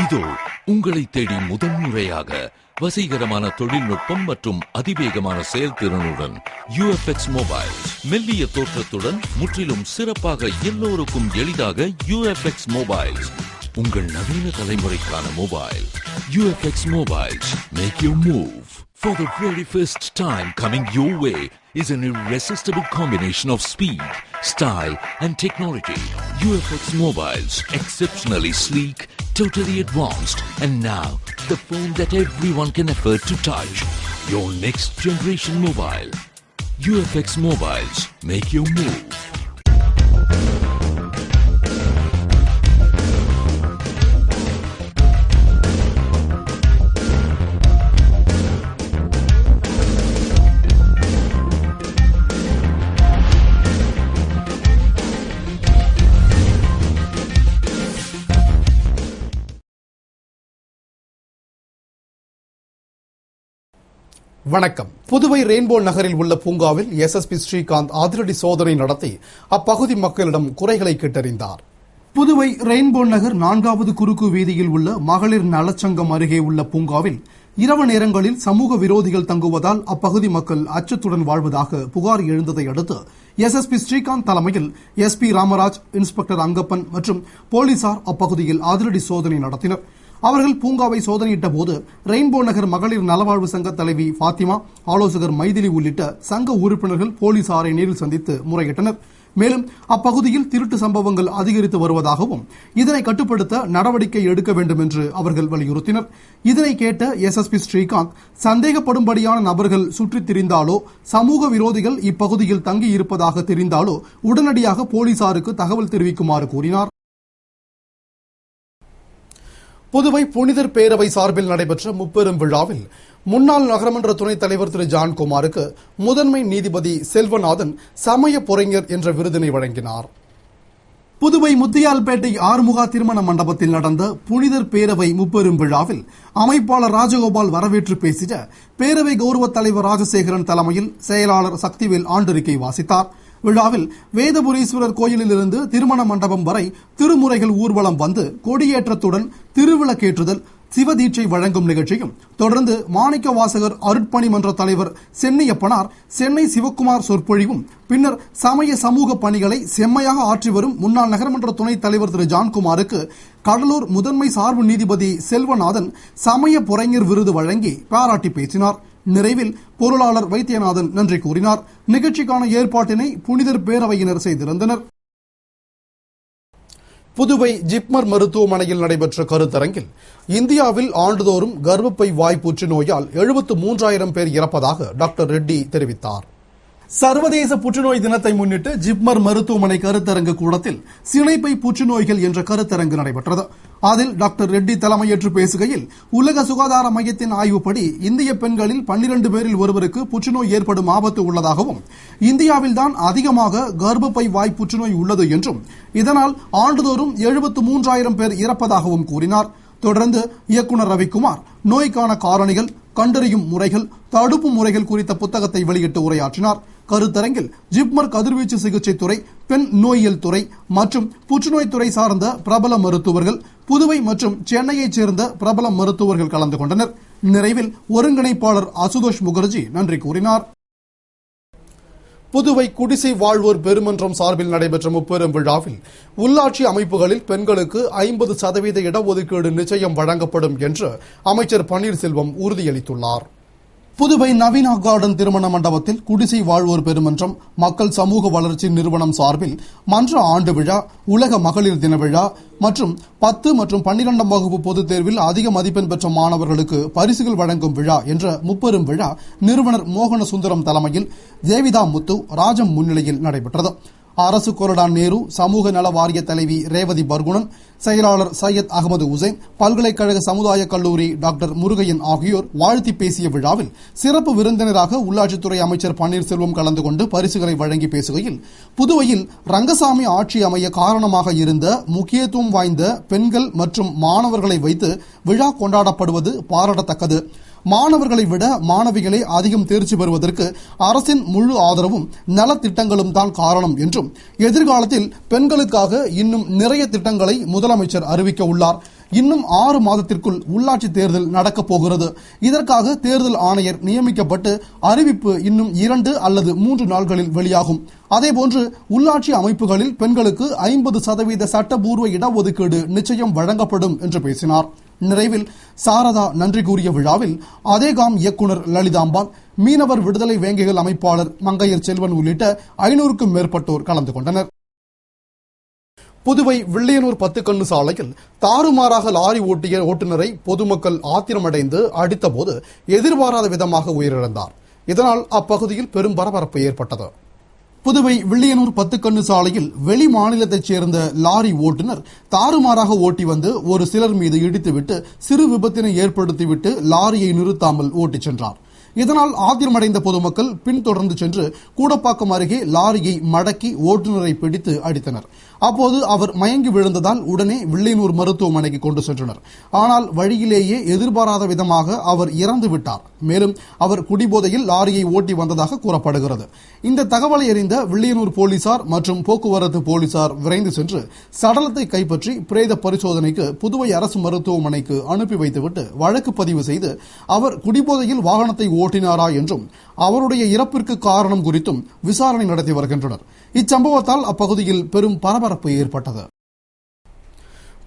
இதோ உங்களை தேடி முதன்முறையாக வசீகரமான தொழில்நுட்பம் மற்றும் அதிவேகமான செயல்திறனுடன் UFX மொபைல் மெல்லிய தோற்றத்துடன் முற்றிலும் சிறப்பாக எல்லோருக்கும் எளிதாக UFX மொபைல் உங்கள் நவீன தலைமுறைக்கான mobile UFX Mobiles make you move. For the very first time coming your way is an irresistible combination of speed, style and technology. UFX Mobiles, exceptionally sleek, totally advanced, and now the phone that everyone can afford to touch. Your next generation mobile. UFX Mobiles make you move. வணக்கம். Puduvai rainbow நகரில் உள்ள பூங்காவில் SSP Srikanth அதிரடி சோதனை நடத்தி அப்பகுதி மக்களிடம் குறைகளை கேட்டறிந்தார். புதுவை ரெயின்போ நகர் 4வது குறுக்கு வீதியில் உள்ள மகளிர் நலச்சங்கம் அருகே உள்ள பூங்காவில் இரவு நேரங்களில் சமூக விரோதிகள் தங்குவதால் அப்பகுதி மக்கள் அச்சத்துடன் வாழ்வதாக புகார் எழுந்ததை அடுத்து SSP ஸ்ரீகாந்த் தலைமையில் SP ராமராஜ், இன்ஸ்பெக்டர் அங்கப்பன் மற்றும் போலீசார் அப்பகுதியில் அதிரடி சோதனை நடத்தினர். அவர்கள் பூங்காவை சோதனையிட்ட போது ரெயின்போ நகர் மகளிர் நலவாழ்வு சங்க தலைவி பாத்திமா, ஆலோசகர் மைதிலி உள்ளிட்ட சங்க உறுப்பினர்கள் போலீசாரை நேரில் சந்தித்து முறையிட்டனர். மேலும் அப்பகுதியில் திருட்டு சம்பவங்கள் அதிகரித்து வருவதாகவும் இதனை கட்டுப்படுத்த நடவடிக்கை எடுக்க வேண்டும் என்று அவர்கள் வலியுறுத்தினர். இதனை கேட்ட SSP ஸ்ரீகாந்த், சந்தேகப்படும்படியான நபர்கள் சுற்றித் திரிந்தாலோ சமூக விரோதிகள் இப்பகுதியில் தங்கியிருப்பதாக தெரிந்தாலோ உடனடியாக போலீசாருக்கு தகவல் தெரிவிக்குமாறு கூறினார். புதுவை புனிதர் பேரவை சார்பில் நடைபெற்ற முப்பெரும் விழாவில் முன்னாள் நகரமன்ற துணைத் தலைவர் திரு ஜான்குமாருக்கு முதன்மை நீதிபதி செல்வநாதன் சமய பொறிஞர் என்ற விருதினை வழங்கினார். புதுவை முத்தியால்பேட்டை ஆறுமுகா திருமண மண்டபத்தில் நடந்த புனிதர் பேரவை முப்பெரும் விழாவில் அமைப்பாளர் ராஜகோபால் வரவேற்று பேசிய பேரவை கௌரவ தலைவர் ராஜசேகரன் தலைமையில் செயலாளர் சக்திவேல் ஆண்டறிக்கை வாசித்தார். விழாவில் வேதபுரீஸ்வரர் கோயிலிலிருந்து திருமண மண்டபம் வரை திருமுறைகள் ஊர்வலம் வந்து கொடியேற்றத்துடன் திருவிளக்கேற்றுதல், சிவதீட்சை வழங்கும் நிகழ்ச்சியும், தொடர்ந்து மாணிக்க வாசகர் அருட்பணி மன்ற தலைவர் சென்னியப்பனார், சென்னை சிவக்குமார் சொற்பொழிவும், பின்னர் சமய சமூக பணிகளை செம்மையாக ஆற்றி வரும் முன்னாள் நகரமன்ற துணைத் தலைவர் திரு ஜான்குமாருக்கு கடலூர் முதன்மை சார்பு நீதிபதி செல்வநாதன் சமய பொறிஞர் விருது வழங்கி பாராட்டி பேசினார். நிறைவில் பொருளாளர் வைத்தியநாதன் நன்றி கூறினார். நிகழ்ச்சிக்கான ஏற்பாட்டினை புனிதர் பேரவையினர் செய்திருந்தனர். புதுவை ஜிப்மர் மருத்துவமனையில் நடைபெற்ற கருத்தரங்கில் இந்தியாவில் ஆண்டுதோறும் கர்ப்பப்பை வாய் புற்றுநோயால் 73,000 பேர் இறப்பதாக டாக்டர் ரெட்டி தெரிவித்தார். சர்வதேச புற்றுநோய் தினத்தை முன்னிட்டு ஜிப்மர் மருத்துவமனை கருத்தரங்கு கூடத்தில் சினைப்பை புற்றுநோய்கள் என்ற கருத்தரங்கு நடைபெற்றது. அதில் டாக்டர் ரெட்டி தலைமையேற்று பேசுகையில், உலக சுகாதார மையத்தின் ஆய்வுப்படி இந்திய பெண்களில் 12 பேரில் ஒருவருக்கு புற்றுநோய் ஏற்படும் ஆபத்து உள்ளதாகவும், இந்தியாவில்தான் அதிகமாக கர்ப்பப்பை வாய் புற்றுநோய் உள்ளது என்றும், இதனால் ஆண்டுதோறும் 73,000 பேர் இறப்பதாகவும் கூறினார். தொடர்ந்து இயக்குநர் ரவிக்குமார் நோய்க்கான காரணிகள், கண்டறியும் முறைகள், தடுப்பு முறைகள் குறித்த புத்தகத்தை வெளியிட்டு உரையாற்றினார். கருத்தரங்கில் ஜிப்மர் கதிர்வீச்சு சிகிச்சை துறை, பெண் நோயியல் துறை மற்றும் புற்றுநோய் துறை சார்ந்த பிரபல மருத்துவர்கள், புதுவை மற்றும் சென்னையைச் சேர்ந்த பிரபல மருத்துவர்கள் கலந்து கொண்டனர். நிறைவில் ஒருங்கிணைப்பாளர் அசுதோஷ் முகர்ஜி நன்றி கூறினார். புதுவை குடிசை வாழ்வோர் பெருமன்றம் சார்பில் நடைபெற்ற முப்பெரும் விழாவில் உள்ளாட்சி அமைப்புகளில் பெண்களுக்கு 50% இடஒதுக்கீடு நிச்சயம் வழங்கப்படும் என்று அமைச்சர் பன்னீர்செல்வம் உறுதியளித்துள்ளார். புதுவை நவீனா கார்டன் திருமண மண்டபத்தில் குடிசை வாழ்வோர் பெருமன்றம், மக்கள் சமூக வளர்ச்சி நிறுவனம் சார்பில் மன்ற ஆண்டு விழா, உலக மகளிர் தின விழா மற்றும் 10 மற்றும் 12ஆம் வகுப்பு பொதுத் தேர்வில் அதிக மதிப்பெண் பெற்ற மாணவர்களுக்கு பரிசுகள் வழங்கும் விழா என்ற முப்பெரும் விழா நிறுவனர் மோகன சுந்தரம் தலைமையில் ஜேவிதா முத்து, ராஜம் முன்னிலையில் நடைபெற்றது. அரசு கொறடா நேரு சமூக நல வாரிய தலைவி ரேவதி பர்குணன், செயலாளர் சையத் அகமது உசைன், பல்கலைக்கழக சமுதாய கல்லூரி டாக்டர் முருகையன் ஆகியோர் வாழ்த்தி பேசிய விழாவில் சிறப்பு விருந்தினராக உள்ளாட்சித்துறை அமைச்சர் பன்னீர்செல்வம் கலந்து கொண்டு பரிசுகளை வழங்கி பேசுகையில், புதுவையில் ரங்கசாமி ஆட்சி அமைய காரணமாக இருந்த முக்கியத்துவம் வாய்ந்த பெண்கள் மற்றும் மாணவர்களை வைத்து விழா கொண்டாடப்படுவது பாராட்டத்தக்கது. மாணவர்களை விட மாணவிகளே அதிகம் தேர்ச்சி பெறுவதற்கு அரசின் முழு ஆதரவும் நலத்திட்டங்களும் தான் காரணம் என்றும், எதிர்காலத்தில் பெண்களுக்காக இன்னும் நிறைய திட்டங்களை முதலமைச்சர் அறிவிக்க உள்ளார். இன்னும் 6 மாதத்திற்குள் உள்ளாட்சி தேர்தல் நடக்கப் போகிறது. இதற்காக தேர்தல் ஆணையர் நியமிக்கப்பட்டு அறிவிப்பு இன்னும் 2 அல்லது 3 நாட்களில் வெளியாகும். அதேபோன்று உள்ளாட்சி அமைப்புகளில் பெண்களுக்கு 50% சட்டபூர்வ இடஒதுக்கீடு நிச்சயம் வழங்கப்படும் என்று பேசினார். நிறைவில் சாரதா நன்றி கூறிய விழாவில் அதேகாம் இயக்குநர் லலிதாம்பாள், மீனவர் விடுதலை வேங்கைகள் அமைப்பாளர் மங்கையர் செல்வன் உள்ளிட்ட 500க்கும் மேற்பட்டோர் கலந்து கொண்டனர். புதுவை வில்லியனூர் 10 கண்ணு சாலையில் தாறுமாறாக லாரி ஓட்டிய ஓட்டுநரை பொதுமக்கள் ஆத்திரமடைந்து அடித்தபோது எதிர்பாராத விதமாக உயிரிழந்தார். இதனால் அப்பகுதியில் பெரும் பரபரப்பு ஏற்பட்டது. புதுவை வில்லியனூர் 10 கண்ணு சாலையில் வெளி மாநிலத்தைச் சேர்ந்த லாரி ஓட்டுநர் தாறுமாறாக ஓட்டி வந்து ஒரு சிலர் மீது இடித்துவிட்டு சிறு விபத்தினை ஏற்படுத்திவிட்டு லாரியை நிறுத்தாமல் ஓட்டிச் சென்றார். இதனால் ஆத்திரமடைந்த பொதுமக்கள் பின்தொடர்ந்து சென்று கூடப்பாக்கம் அருகே லாரியை மடக்கி ஓட்டுநரை பிடித்து அடித்தனர். அப்போது அவர் மயங்கி விழுந்ததால் உடனே வில்லியனூர் மருத்துவமனைக்கு கொண்டு சென்றனர். ஆனால் வழியிலேயே எதிர்பாராத விதமாக அவர் இறந்து விட்டார். மேலும் அவர் குடிபோதையில் லாரியை ஓட்டி வந்ததாக கூறப்படுகிறது. இந்த தகவலை அறிந்த வில்லியனூர் போலீசார் மற்றும் போக்குவரத்து போலீசார் விரைந்து சென்று சடலத்தை கைப்பற்றி பிரேத பரிசோதனைக்கு புதுவை அரசு மருத்துவமனைக்கு அனுப்பி வைத்துவிட்டு வழக்கு பதிவு செய்து அவர் குடிபோதையில் வாகனத்தை ஓட்டினாரா என்றும் அவருடைய இறப்பிற்கு காரணம் குறித்தும் விசாரணை நடத்தி வருகின்றனர். இச்சம்பவத்தால் அப்பகுதியில் பெரும் பரபரப்பு ஏற்பட்டது.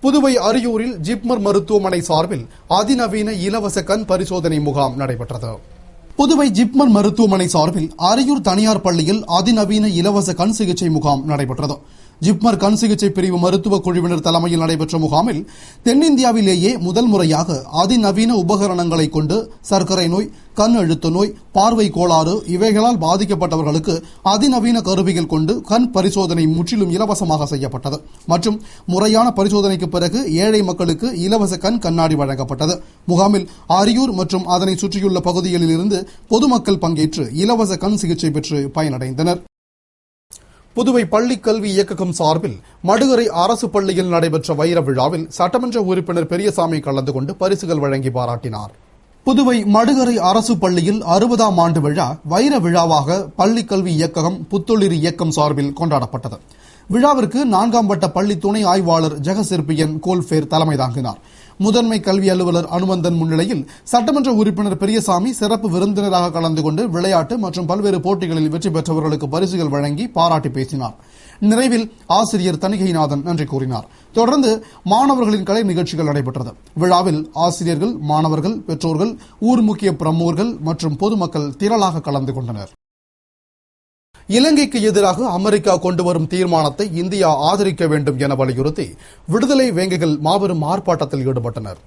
புதுவை அரியூரில் ஜிப்மர் மருத்துவமனை சார்பில் அதிநவீன இலவச கண் பரிசோதனை முகாம் நடைபெற்றது. புதுவை ஜிப்மர் மருத்துவமனை சார்பில் அரியூர் தனியார் பள்ளியில் அதிநவீன இலவச கண் சிகிச்சை முகாம் நடைபெற்றது. ஜிப்மர் கண் சிகிச்சை பிரிவு மருத்துவ குழுவினர் தலைமையில் நடைபெற்ற முகாமில் தென்னிந்தியாவிலேயே முதல் முறையாக அதிநவீன உபகரணங்களை கொண்டு சர்க்கரை நோய், கண் அழுத்த நோய், பார்வை கோளாறு இவைகளால் பாதிக்கப்பட்டவர்களுக்கு அதிநவீன கருவிகள் கொண்டு கண் பரிசோதனை முற்றிலும் இலவசமாக செய்யப்பட்டது. மற்றும் முறையான பரிசோதனைக்கு பிறகு ஏழை மக்களுக்கு இலவச கண் கண்ணாடி வழங்கப்பட்டது. முகாமில் அரியூர் மற்றும் அதனை சுற்றியுள்ள பகுதிகளில் இருந்து பொதுமக்கள் பங்கேற்று இலவச கண் சிகிச்சை பெற்று பயனடைந்தனர். புதுவை பள்ளிக் கல்வி இயக்ககம் சார்பில் மடுகரை அரசு பள்ளியில் நடைபெற்ற வைர விழாவில் சட்டமன்ற உறுப்பினர் பெரியசாமி கலந்து கொண்டு பரிசுகள் வழங்கி பாராட்டினார். புதுவை மடுகரை அரசு பள்ளியில் 60ஆம் ஆண்டு விழா வைர விழாவாக பள்ளிக் கல்வி இயக்ககம் புத்தொழில் இயக்கம் சார்பில் கொண்டாடப்பட்டது. விழாவிற்கு 4ஆம் வட்ட பள்ளி துணை ஆய்வாளர் ஜெகசிற்பியன் கோல்பேர் தலைமை தாங்கினார். முதன்மை கல்வி அலுவலர் அனுமந்தன் முன்னிலையில் சட்டமன்ற உறுப்பினர் பெரியசாமி சிறப்பு விருந்தினராக கலந்து கொண்டு விளையாட்டு மற்றும் பல்வேறு போட்டிகளில் வெற்றி பெற்றவர்களுக்கு பரிசுகள் வழங்கி பாராட்டி பேசினார். நிறைவில் ஆசிரியர் தணிகைநாதன் நன்றி கூறினார். தொடர்ந்து மாணவர்களின் கலை நிகழ்ச்சிகள் நடைபெற்றது. விழாவில் ஆசிரியர்கள், மாணவர்கள், பெற்றோர்கள், ஊர் முக்கிய பிரமுகர்கள் மற்றும் பொதுமக்கள் திரளாக கலந்து கொண்டனர். இலங்கைக்கு எதிராக அமெரிக்கா கொண்டு வரும் தீர்மானத்தை இந்தியா ஆதரிக்க வேண்டும் என வலியுறுத்தி விடுதலை வேங்கைகள் மாபெரும் ஆர்ப்பாட்டத்தில் ஈடுபட்டனர்.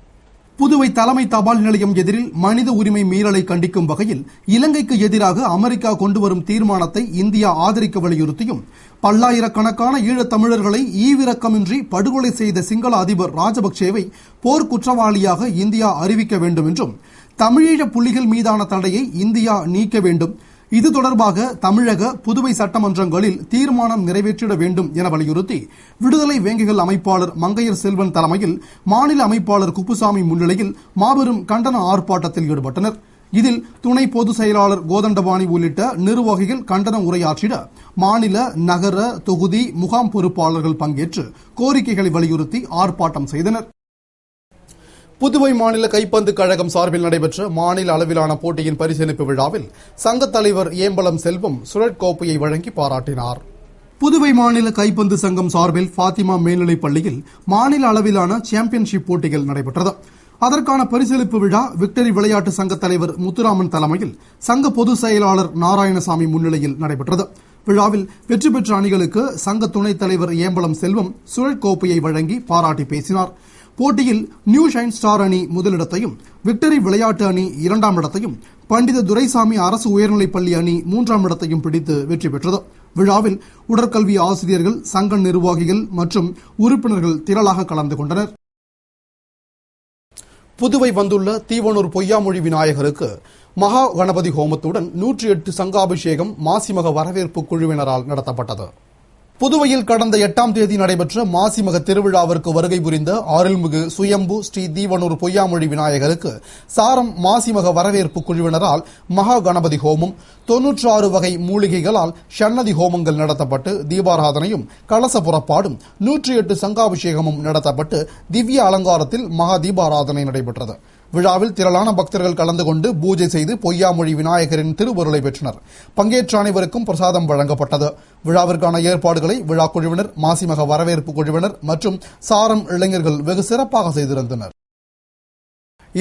புதுவை தலைமை தபால் நிலையம் எதிரில் மனித உரிமை மீறலை கண்டிக்கும் வகையில் இலங்கைக்கு எதிராக அமெரிக்கா கொண்டு வரும் தீர்மானத்தை இந்தியா ஆதரிக்க வலியுறுத்தியும் பல்லாயிரக்கணக்கான ஈழத் தமிழர்களை ஈவிரக்கமின்றி படுகொலை செய்த சிங்கள அதிபர் ராஜபக்சேவை போர் குற்றவாளியாக இந்தியா அறிவிக்க வேண்டும் என்றும் தமிழீழ புலிகள் மீதான தடையை இந்தியா நீக்க வேண்டும், இது தொடர்பாக தமிழக, புதுவை சட்டமன்றங்களில் தீர்மானம் நிறைவேற்றிட வேண்டும் என வலியுறுத்தி விடுதலை வேங்கைகள் அமைப்பாளர் மங்கையர் செல்வன் தலைமையில் மாநில அமைப்பாளர் குப்புசாமி முன்னிலையில் மாபெரும் கண்டன ஆர்ப்பாட்டத்தில் ஈடுபட்டனர். இதில் துணை பொதுச் செயலாளர் கோதண்டபாணி உள்ளிட்ட நிர்வாகிகள் கண்டன உரையாற்றிட மாநில, நகர, தொகுதி, முகாம் பொறுப்பாளர்கள் பங்கேற்று கோரிக்கைகளை வலியுறுத்தி ஆர்ப்பாட்டம் செய்தனர். புதுவை மாநில கைப்பந்து கழகம் சார்பில் நடைபெற்ற மாநில அளவிலான போட்டியின் பரிசளிப்பு விழாவில் சங்கத் தலைவர் ஏம்பலம் செல்வம் சுழற் கோப்பையை வழங்கி பாராட்டினார். புதுவை மாநில கைப்பந்து சங்கம் சார்பில் பாத்திமா மேல்நிலைப் பள்ளியில் மாநில அளவிலான சாம்பியன்ஷிப் போட்டிகள் நடைபெற்றது. அதற்கான பரிசளிப்பு விழா விக்டரி விளையாட்டு சங்க தலைவர் முத்துராமன் தலைமையில் சங்க பொதுச் செயலாளர் நாராயணசாமி முன்னிலையில் நடைபெற்றது. விழாவில் வெற்றி பெற்ற அணிகளுக்கு சங்க துணைத் தலைவர் ஏம்பலம் செல்வம் சுழற் கோப்பையை வழங்கி பாராட்டி பேசினார். போட்டியில் நியூ ஷைன் ஸ்டார் அணி முதலிடத்தையும், விக்டரி விளையாட்டு அணி 2ஆம் இடத்தையும், பண்டித துரைசாமி அரசு உயர்நிலைப் பள்ளி அணி 3ஆம் இடத்தையும் பிடித்து வெற்றி பெற்றது. விழாவில் உடற்கல்வி ஆசிரியர்கள், சங்க நிர்வாகிகள் மற்றும் உறுப்பினர்கள் திரளாக கலந்து கொண்டனர். புதுவை வந்துள்ள தீவனூர் பொய்யாமொழி விநாயகருக்கு மகா கணபதி ஹோமத்துடன் 108 சங்காபிஷேகம் மாசிமக வரவேற்பு குழுவினரால் நடத்தப்பட்டது. புதுவையில் கடந்த 8ஆம் தேதி நடைபெற்ற மாசிமக திருவிழாவிற்கு வருகை புரிந்த அருள்மிகு சுயம்பு ஸ்ரீ தீவனூர் பொய்யாமொழி விநாயகருக்கு சாரம் மாசிமக வரவேற்பு குழுவினரால் மகா கணபதி ஹோமம் 96 வகை மூலிகைகளால் சன்னதி ஹோமங்கள் நடத்தப்பட்டு தீபாராதனையும் கலச புறப்பாடும் 108 சங்காபிஷேகமும் நடத்தப்பட்டு திவ்ய அலங்காரத்தில் மகா தீபாராதனை நடைபெற்றது. விழாவில் திரளான பக்தர்கள் கலந்து கொண்டு பூஜை செய்து பொய்யாமொழி விநாயகரின் திருவருளை பெற்றனர். பங்கேற்ற அனைவருக்கும் பிரசாதம் வழங்கப்பட்டது. விழாவிற்கான ஏற்பாடுகளை விழா குழுவினர், மாசிமக வரவேற்பு குழுவினர் மற்றும் சாரம் இளைஞர்கள் வெகு சிறப்பாக செய்திருந்தனர்.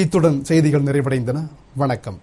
இத்துடன் செய்திகள் நிறைவடைந்தன. வணக்கம்.